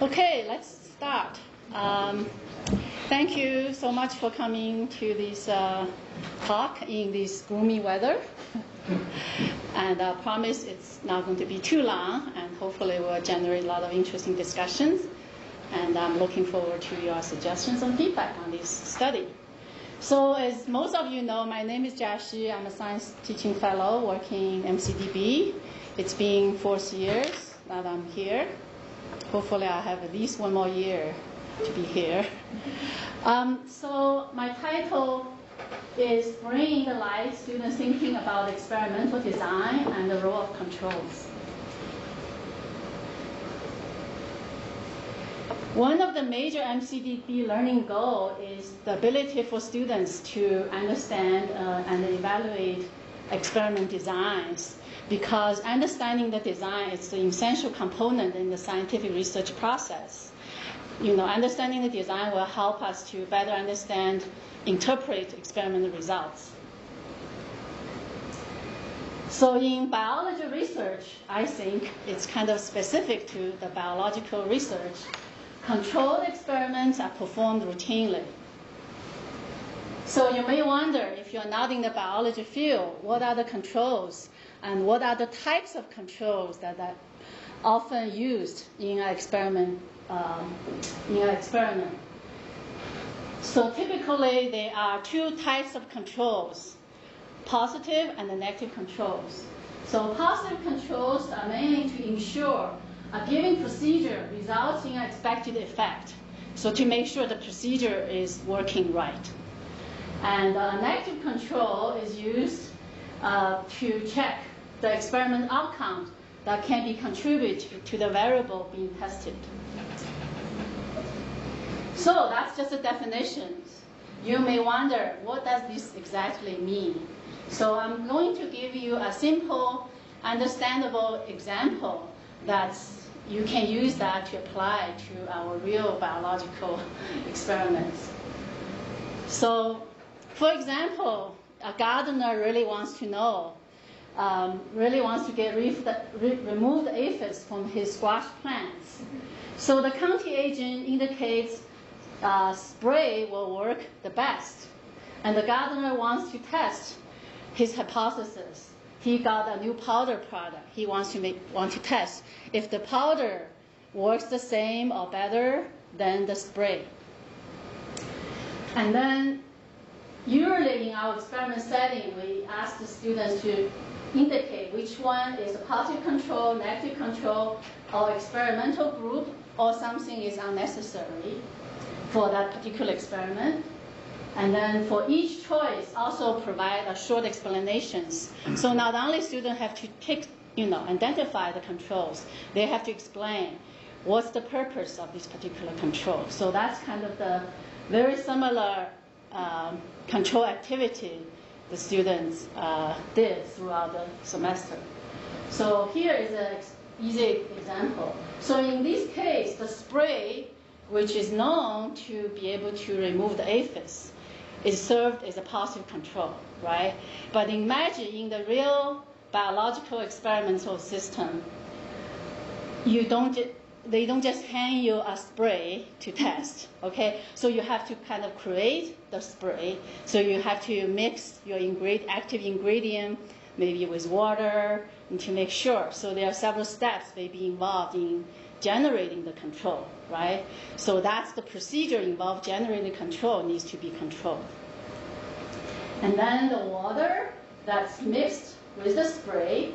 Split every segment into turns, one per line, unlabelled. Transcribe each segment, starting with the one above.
Okay, let's start. Thank you so much for coming to this talk in this gloomy weather. And I promise it's not going to be too long, and hopefully we'll generate a lot of interesting discussions. And I'm looking forward to your suggestions and feedback on this study. So as most of you know, my name is Jia Shi. I'm a science teaching fellow working in MCDB. It's been 4 years that I'm here. Hopefully I have at least 1 more year to be here. So my title is Bringing to Light Students Thinking About Experimental Design and the Role of Controls. One of the major MCDB learning goals is the ability for students to understand and evaluate experiment designs, because understanding the design is the essential component in the scientific research process. Understanding the design will help us to better understand, interpret experimental results. So in biology research, I think it's kind of specific to the biological research. Controlled experiments are performed routinely. So you may wonder, if you're not in the biology field, what are the controls and what are the types of controls that are often used in an experiment? So typically there are 2 types of controls, positive and negative controls. So positive controls are mainly to ensure a given procedure results in an expected effect. So to make sure the procedure is working right. And a negative control is used to check the experiment outcomes that can be contributed to the variable being tested. So that's just a definition. You may wonder, what does this exactly mean? So I'm going to give you a simple, understandable example that you can use that to apply to our real biological experiments. So, for example, a gardener really wants to know, remove the aphids from his squash plants. So the county agent indicates spray will work the best. And the gardener wants to test his hypothesis. He got a new powder product. He wants to test if the powder works the same or better than the spray. And then usually in our experiment setting, we ask the students to indicate which one is a positive control, negative control, or experimental group, or something is unnecessary for that particular experiment. And then for each choice, also provide a short explanations. So not only students have to identify the controls, they have to explain what's the purpose of this particular control. So that's kind of the very similar control activity the students did throughout the semester. So here is an easy example. So in this case, the spray, which is known to be able to remove the aphids, is served as a positive control, right? But imagine in the real biological experimental system, they don't just hand you a spray to test, okay? So you have to kind of create the spray. So you have to mix your active ingredient, maybe with water, and to make sure. So there are several steps maybe involved in generating the control, right? So that's the procedure involved. Generating the control needs to be controlled. And then the water that's mixed with the spray,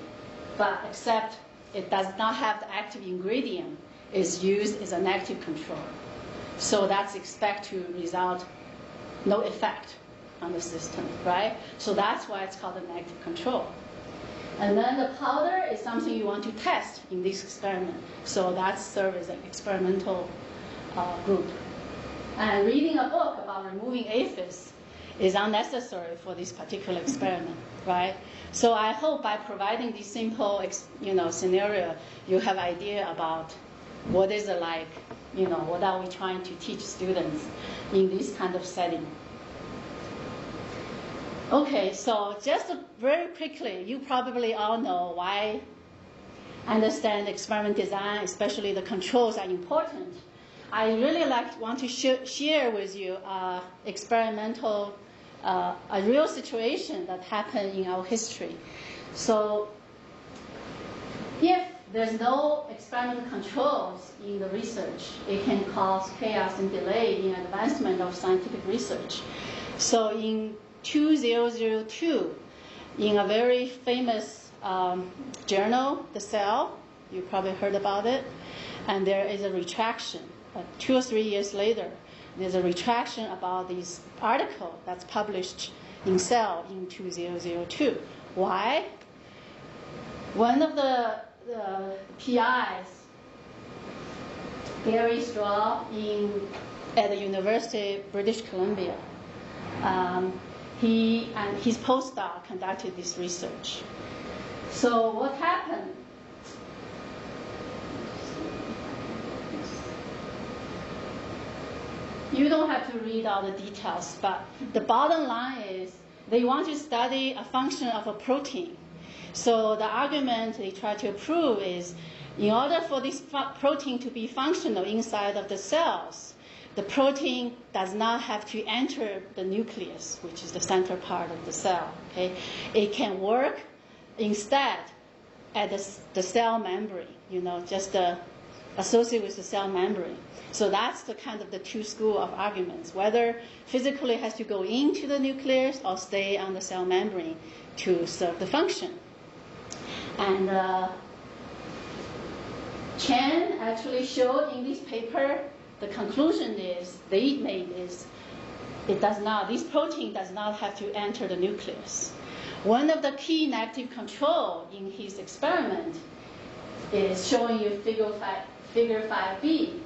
but except it does not have the active ingredient, is used as a negative control. So that's expected to result no effect on the system, right? So that's why it's called a negative control. And then the powder is something you want to test in this experiment. So that's served as an experimental group. And reading a book about removing aphids is unnecessary for this particular experiment, right? So I hope by providing this simple scenario, you have idea about what is it like, what are we trying to teach students in this kind of setting. Okay, so just very quickly, you probably all know why understand experiment design, especially the controls, are important. I really want to share with you a real situation that happened in our history. So if there's no experimental controls in the research, it can cause chaos and delay in advancement of scientific research. So in 2002, in a very famous journal, The Cell, you probably heard about it, and there is a retraction. 2 or 3 years later, there's a retraction about this article that's published in Cell in 2002. Why? One of the PIs, Gary Straw, at the University of British Columbia, he and his postdoc conducted this research. So what happened? You don't have to read all the details, but the bottom line is they want to study a function of a protein. So the argument they try to prove is, in order for this protein to be functional inside of the cells, the protein does not have to enter the nucleus, which is the center part of the cell. Okay? It can work instead at the cell membrane, just associated with the cell membrane. So that's the kind of the two school of arguments, whether physically it has to go into the nucleus or stay on the cell membrane to serve the function. And Chen actually showed in this paper, the conclusion they made is this protein does not have to enter the nucleus. One of the key negative control in his experiment is showing you figure 5b,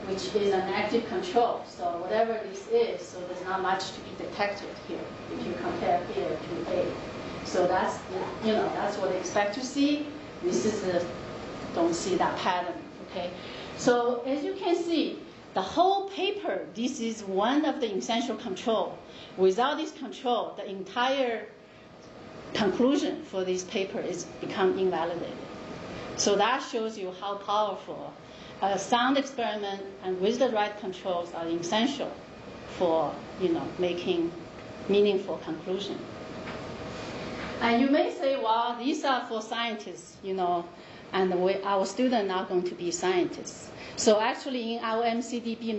which is an active control. So whatever this is, so there's not much to be detected here if you compare here to A. So that's what they expect to see. This is don't see that pattern. Okay. So as you can see, the whole paper, this is one of the essential control. Without this control, the entire conclusion for this paper is become invalidated. So that shows you how powerful a sound experiment and with the right controls are essential for making meaningful conclusion. And you may say, well, these are for scientists, and our students are going to be scientists. So actually in our MCDB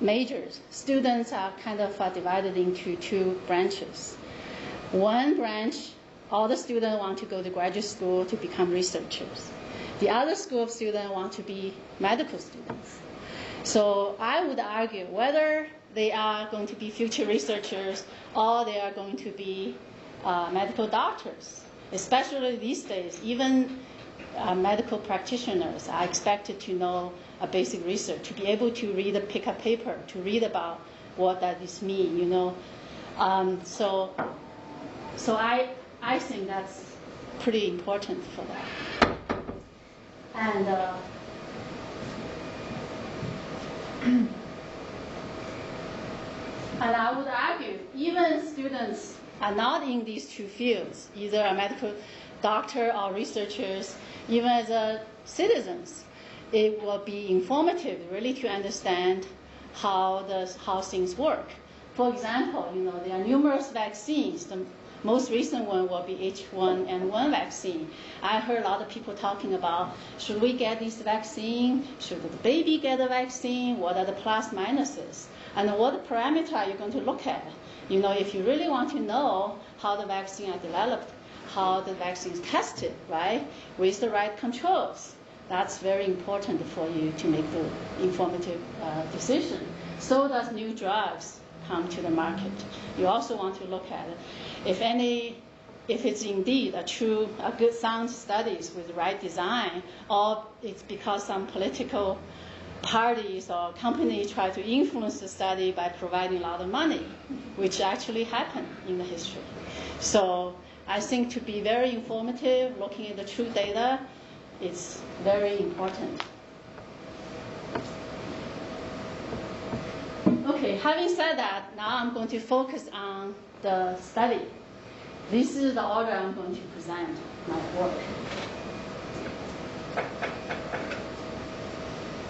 majors, students are kind of divided into two branches. One branch, all the students want to go to graduate school to become researchers. The other school of students want to be medical students. So I would argue whether they are going to be future researchers or they are going to be medical doctors. Especially these days, even medical practitioners are expected to know a basic research, to be able to pick a paper, to read about what does this mean, So I think that's pretty important for that. And and I would argue, even students are not in these two fields, either a medical doctor or researchers, even as citizens, it will be informative really to understand how things work. For example, there are numerous vaccines. The most recent one will be H1N1 vaccine. I heard a lot of people talking about, should we get this vaccine? Should the baby get a vaccine? What are the plus minuses? And what parameter are you going to look at? If you really want to know how the vaccine are developed, how the vaccine is tested, right, with the right controls, that's very important for you to make the informative decision. So does new drugs come to the market. You also want to look at it. If it's indeed a good sound studies with the right design, or it's because some political parties or companies try to influence the study by providing a lot of money, which actually happened in the history. So I think to be very informative, looking at the true data, is very important. Okay, having said that, now I'm going to focus on the study. This is the order I'm going to present my work.